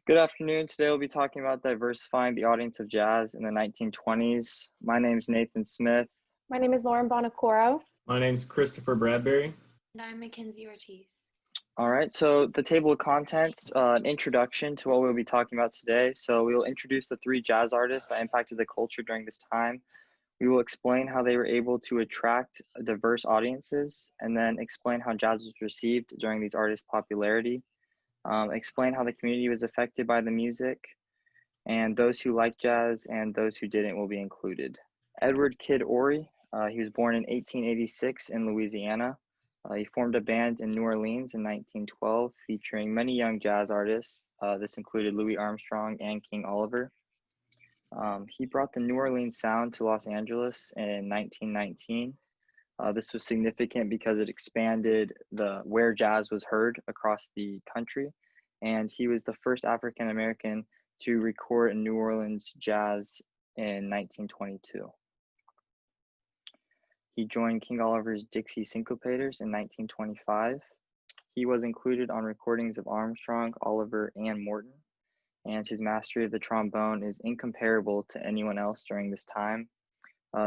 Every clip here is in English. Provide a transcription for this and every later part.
Good afternoon. Today we'll be talking about diversifying the audience of jazz in the 1920s. My name is Nathan Smith. My name is Lauren Bonacoro. My name's Christopher Bradbury. And I'm Mackenzie Ortiz. All right, so the table of contents, an introduction to what we'll be talking about today. So we will introduce the three jazz artists that impacted the culture during this time. We will explain how they were able to attract diverse audiences, and then explain how jazz was received during these artists' popularity. Explain how the community was affected by the music, and those who liked jazz and those who didn't will be included. Edward Kid Ory, he was born in 1886 in Louisiana. He formed a band in New Orleans in 1912 featuring many young jazz artists. This included Louis Armstrong and King Oliver. He brought the New Orleans sound to Los Angeles in 1919. This was significant because it expanded where jazz was heard across the country, and he was the first African American to record in New Orleans jazz in 1922. He joined King Oliver's Dixie Syncopators in 1925. He was included on recordings of Armstrong, Oliver, and Morton, and his mastery of the trombone is incomparable to anyone else during this time.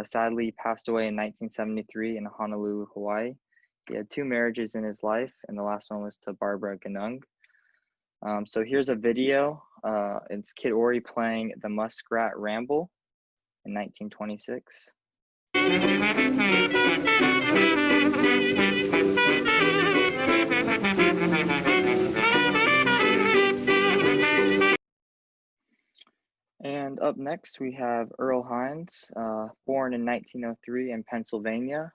Sadly, he passed away in 1973 in Honolulu, Hawaii. He had two marriages in his life, and the last one was to Barbara Ganung. So here's a video. It's Kid Ory playing the Muskrat Ramble in 1926. And up next, we have Earl Hines, born in 1903 in Pennsylvania.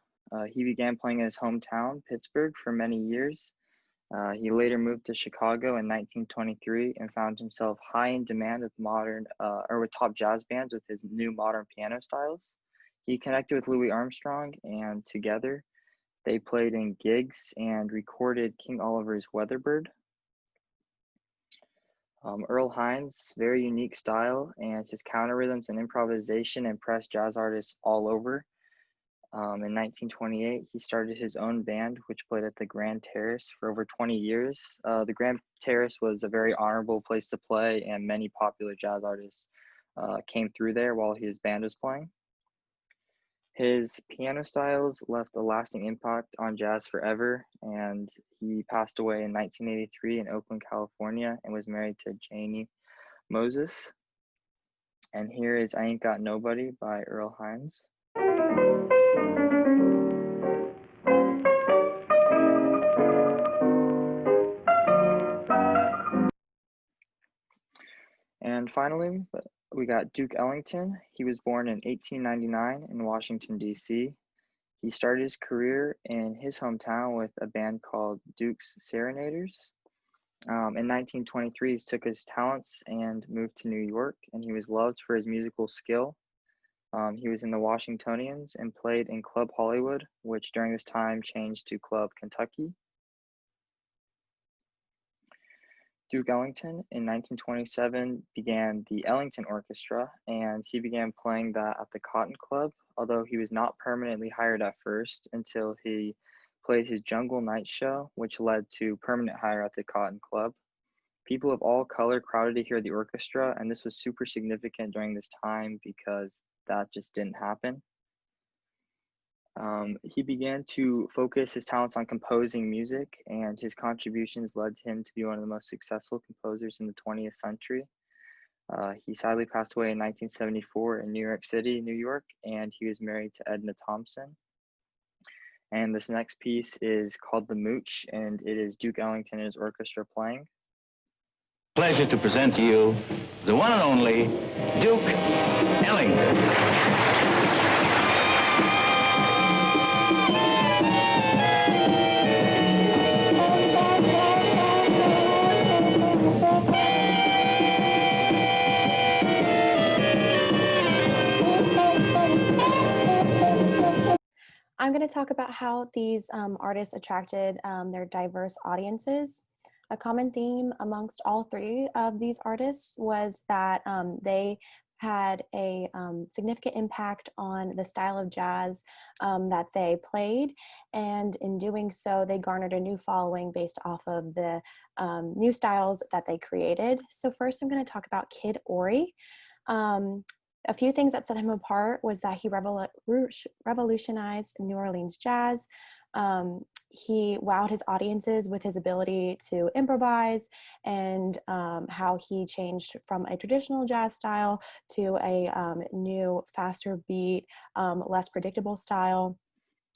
He began playing in his hometown, Pittsburgh, for many years. He later moved to Chicago in 1923 and found himself high in demand with top jazz bands with his new modern piano styles. He connected with Louis Armstrong, and together they played in gigs and recorded King Oliver's Weatherbird. Earl Hines' very unique style and his counter rhythms and improvisation impressed jazz artists all over. In 1928, he started his own band, which played at the Grand Terrace for over 20 years. The Grand Terrace was a very honorable place to play, and many popular jazz artists came through there while his band was playing. His piano styles left a lasting impact on jazz forever, and he passed away in 1983 in Oakland, California, and was married to Janie Moses. And here is I Ain't Got Nobody by Earl Hines. And finally, we got Duke Ellington. He was born in 1899 in Washington, D.C. He started his career in his hometown with a band called Duke's Serenaders. In 1923, he took his talents and moved to New York, and he was loved for his musical skill. He was in the Washingtonians and played in Club Hollywood, which during this time changed to Club Kentucky. Duke Ellington in 1927 began the Ellington Orchestra, and he began playing that at the Cotton Club, although he was not permanently hired at first until he played his Jungle Night Show, which led to permanent hire at the Cotton Club. People of all color crowded to hear the orchestra, and this was super significant during this time because that just didn't happen. He began to focus his talents on composing music, and his contributions led him to be one of the most successful composers in the 20th century. He sadly passed away in 1974 in New York City, New York, and he was married to Edna Thompson. And this next piece is called The Mooch, and it is Duke Ellington and his orchestra playing. Pleasure to present to you the one and only Duke Ellington. I'm going to talk about how these artists attracted their diverse audiences. A common theme amongst all three of these artists was that they had a significant impact on the style of jazz that they played, and in doing so, they garnered a new following based off of the new styles that they created. So first I'm going to talk about Kid Ory. A few things that set him apart was that he revolutionized New Orleans jazz. He wowed his audiences with his ability to improvise and how he changed from a traditional jazz style to a new, faster beat, less predictable style.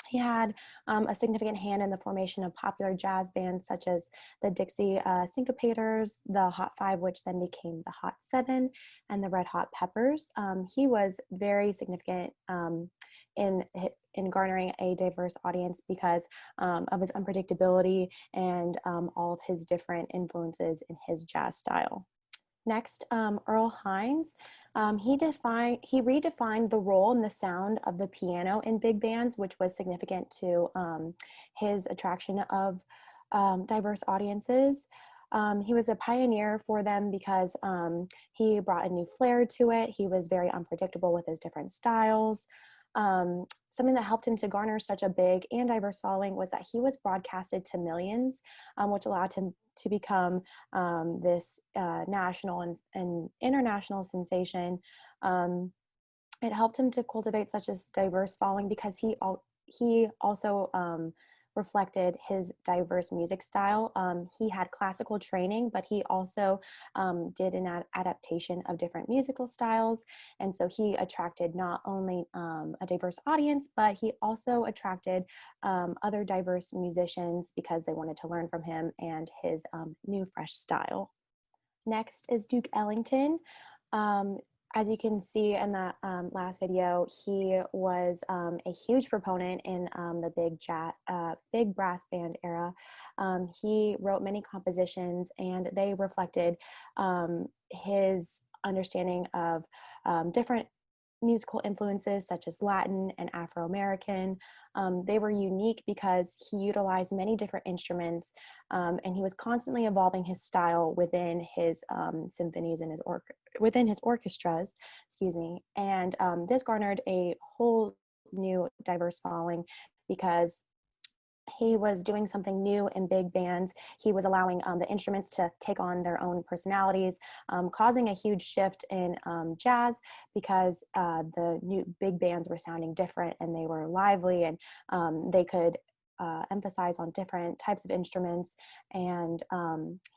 He had a significant hand in the formation of popular jazz bands such as the Dixie Syncopators, the Hot Five, which then became the Hot Seven, and the Red Hot Peppers. He was very significant in garnering a diverse audience because of his unpredictability and all of his different influences in his jazz style. Next, Earl Hines. He redefined the role and the sound of the piano in big bands, which was significant to his attraction of diverse audiences. He was a pioneer for them because he brought a new flair to it. He was very unpredictable with his different styles. Something that helped him to garner such a big and diverse following was that he was broadcasted to millions, which allowed him to become this national and international sensation. It helped him to cultivate such a diverse following because he also reflected his diverse music style. He had classical training, but he also did an adaptation of different musical styles. And so he attracted not only a diverse audience, but he also attracted other diverse musicians because they wanted to learn from him and his new, fresh style. Next is Duke Ellington. As you can see in that last video, he was a huge proponent in the big brass band era. He wrote many compositions, and they reflected his understanding of different musical influences such as Latin and Afro-American. They were unique because he utilized many different instruments, and he was constantly evolving his style within his symphonies and within his orchestras, and this garnered a whole new diverse following because he was doing something new in big bands. He was allowing the instruments to take on their own personalities, causing a huge shift in jazz because the new big bands were sounding different and they were lively, and they could emphasize on different types of instruments. And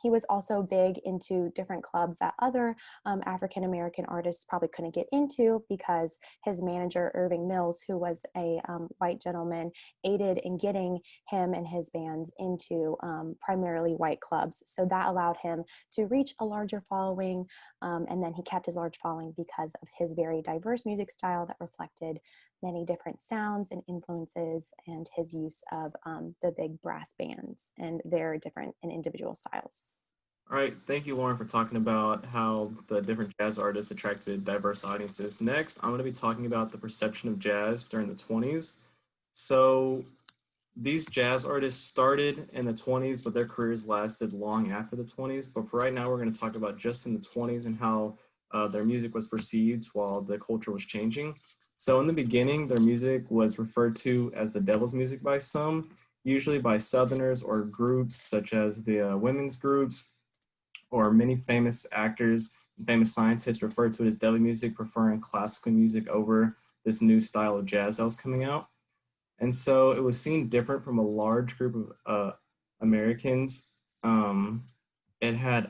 he was also big into different clubs that other African-American artists probably couldn't get into because his manager, Irving Mills, who was a white gentleman, aided in getting him and his bands into primarily white clubs. So that allowed him to reach a larger following, and then he kept his large following because of his very diverse music style that reflected many different sounds and influences, and his use of the big brass bands and their different and individual styles. All right, thank you, Lauren, for talking about how the different jazz artists attracted diverse audiences. Next, I'm going to be talking about the perception of jazz during the 20s. So these jazz artists started in the 20s, but their careers lasted long after the 20s. But for right now, we're going to talk about just in the 20s and how their music was perceived while the culture was changing. So in the beginning, their music was referred to as the devil's music by some, usually by Southerners or groups such as the women's groups, or many famous actors and famous scientists referred to it as devil music, preferring classical music over this new style of jazz that was coming out. And so it was seen different from a large group of Americans. It had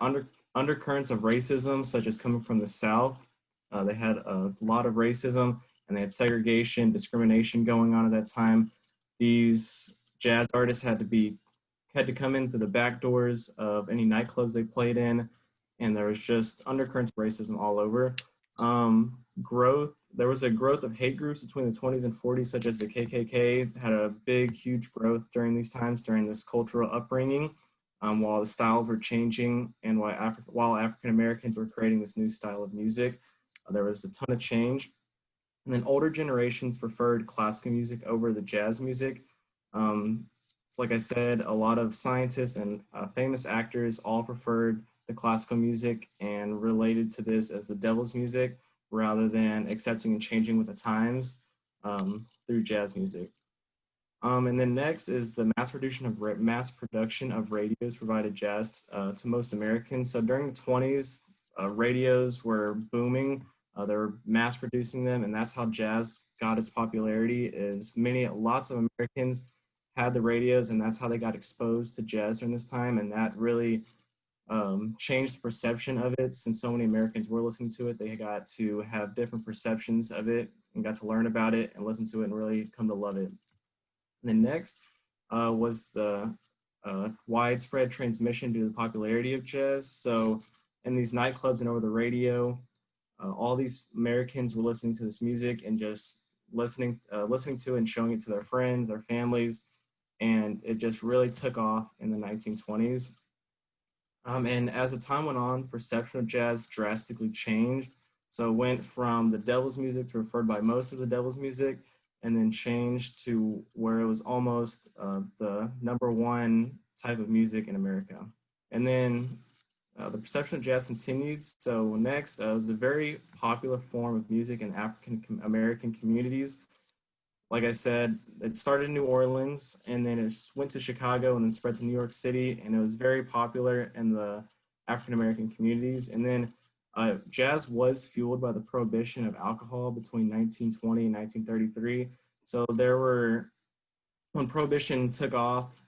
undercurrents of racism, such as coming from the South. They had a lot of racism, and they had segregation, discrimination going on at that time. These jazz artists had to come in through the back doors of any nightclubs they played in, and there was just undercurrents of racism all over. There was a growth of hate groups between the 20s and 40s, such as the KKK, had a big, huge growth during these times, during this cultural upbringing, while the styles were changing and while African Americans were creating this new style of music. There was a ton of change. And then older generations preferred classical music over the jazz music. Like I said, a lot of scientists and famous actors all preferred the classical music and related to this as the devil's music, rather than accepting and changing with the times through jazz music. And then next is the mass production of radios provided jazz to most Americans. So during the 20s, radios were booming. They were mass producing them, and that's how jazz got its popularity. Lots of Americans had the radios, and that's how they got exposed to jazz during this time, and that really changed the perception of it. Since so many Americans were listening to it, they got to have different perceptions of it and got to learn about it and listen to it and really come to love it. And then next was the widespread transmission due to the popularity of jazz. So in these nightclubs and over the radio, all these Americans were listening to this music and just listening to it and showing it to their friends, their families, and it just really took off in the 1920s. And as the time went on, the perception of jazz drastically changed. So it went from the devil's music to referred by most as the devil's music, and then changed to where it was almost the number one type of music in America. And then the perception of jazz continued. So next, it was a very popular form of music in African American communities. Like I said, it started in New Orleans, and then it went to Chicago and then spread to New York City, and it was very popular in the African American communities. And then jazz was fueled by the prohibition of alcohol between 1920 and 1933. So when prohibition took off,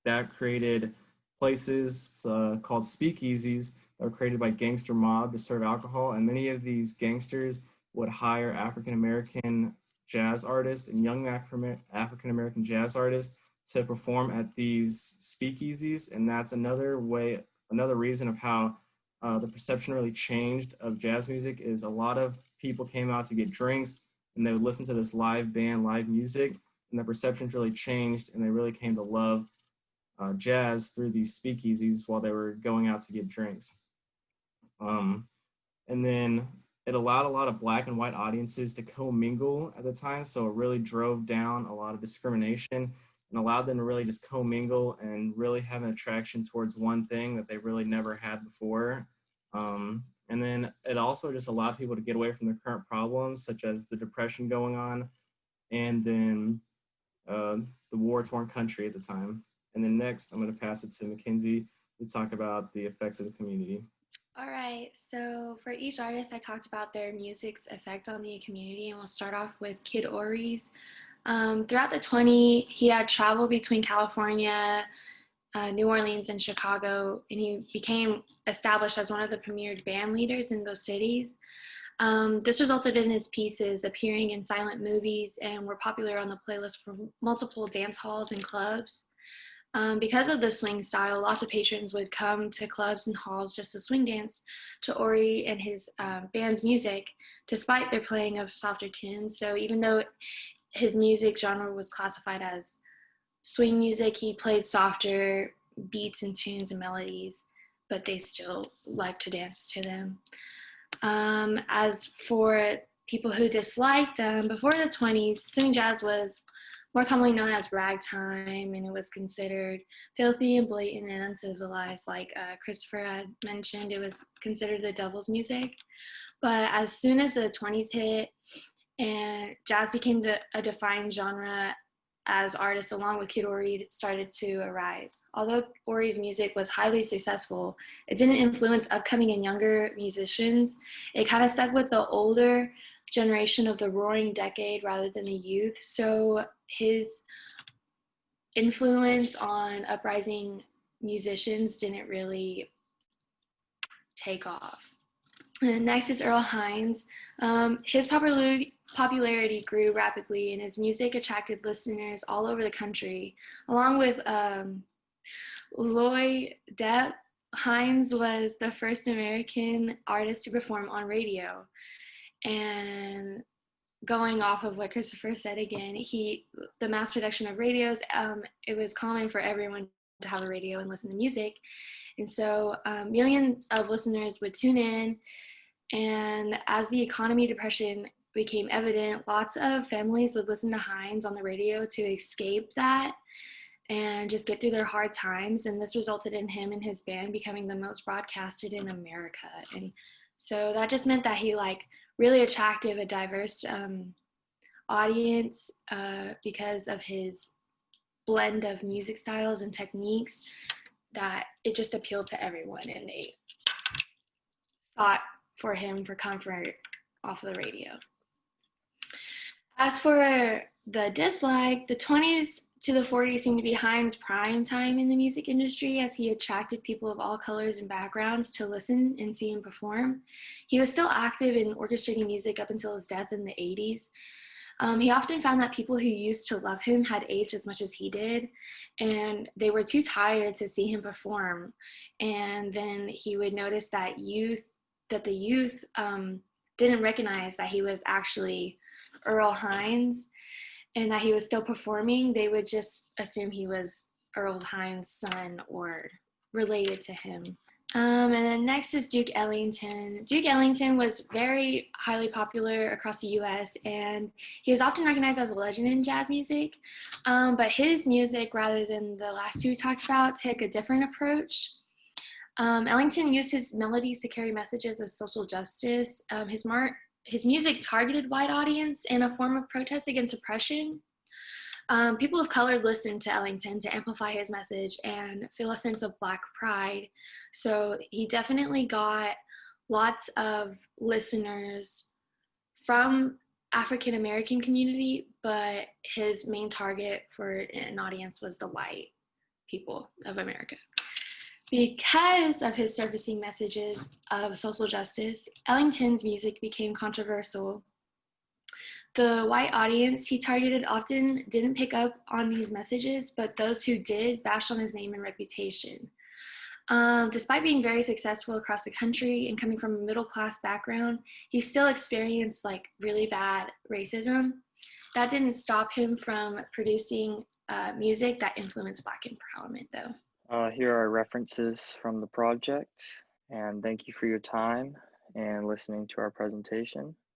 that created places called speakeasies that were created by gangster mob to serve alcohol. And many of these gangsters would hire African American jazz artists and young African American jazz artists to perform at these speakeasies. And that's another reason of how the perception really changed of jazz music is a lot of people came out to get drinks and they would listen to this live band, live music, and the perceptions really changed and they really came to love jazz through these speakeasies while they were going out to get drinks. And then it allowed a lot of Black and white audiences to commingle at the time, so it really drove down a lot of discrimination and allowed them to really just commingle and really have an attraction towards one thing that they really never had before. And then it also just allowed people to get away from their current problems, such as the depression going on, and then the war-torn country at the time. And then next, I'm going to pass it to Mackenzie to talk about the effects of the community. All right, so for each artist, I talked about their music's effect on the community, and we'll start off with Kid Ory's. Throughout the 20s, he had traveled between California, New Orleans, and Chicago, and he became established as one of the premier band leaders in those cities. This resulted in his pieces appearing in silent movies and were popular on the playlist for multiple dance halls and clubs. Because of the swing style, lots of patrons would come to clubs and halls just to swing dance to Ory and his band's music, despite their playing of softer tunes. So even though his music genre was classified as swing music, he played softer beats and tunes and melodies, but they still liked to dance to them. As for people who disliked, before the 20s, swing jazz was more commonly known as ragtime, and it was considered filthy and blatant and uncivilized. Like Christopher had mentioned, it was considered the devil's music. But as soon as the 20s hit and jazz became a defined genre, as artists along with Kid Ory started to arise. Although Ory's music was highly successful, it didn't influence upcoming and younger musicians. It kind of stuck with the older generation of the roaring decade rather than the youth. So his influence on uprising musicians didn't really take off. And next is Earl Hines. His popularity grew rapidly, and his music attracted listeners all over the country. Along with Lloyd Depp, Hines was the first American artist to perform on radio. And going off of what Christopher said again, the mass production of radios, it was common for everyone to have a radio and listen to music. And so millions of listeners would tune in. And as the economy depression became evident, lots of families would listen to Hines on the radio to escape that and just get through their hard times. And this resulted in him and his band becoming the most broadcasted in America. And so that just meant that he really attracted a diverse audience because of his blend of music styles and techniques, that it just appealed to everyone and they sought for him for comfort off of the radio. As for the dislike, the 20s to the 40s seemed to be Hines' prime time in the music industry, as he attracted people of all colors and backgrounds to listen and see him perform. He was still active in orchestrating music up until his death in the 80s. He often found that people who used to love him had aged as much as he did, and they were too tired to see him perform. And then he would notice that the youth didn't recognize that he was actually Earl Hines and that he was still performing. They would just assume he was Earl Hines' son or related to him. And then next is Duke Ellington. Duke Ellington was very highly popular across the US, and he is often recognized as a legend in jazz music. But his music, rather than the last two we talked about, took a different approach. Ellington used his melodies to carry messages of social justice. His music targeted white audience in a form of protest against oppression. People of color listened to Ellington to amplify his message and feel a sense of Black pride. So he definitely got lots of listeners from African American community, but his main target for an audience was the white people of America. Because of his surfacing messages of social justice, Ellington's music became controversial. The white audience he targeted often didn't pick up on these messages, but those who did bashed on his name and reputation. Despite being very successful across the country and coming from a middle-class background, he still experienced like really bad racism. That didn't stop him from producing music that influenced Black empowerment, though. Here are references from the project, and thank you for your time and listening to our presentation.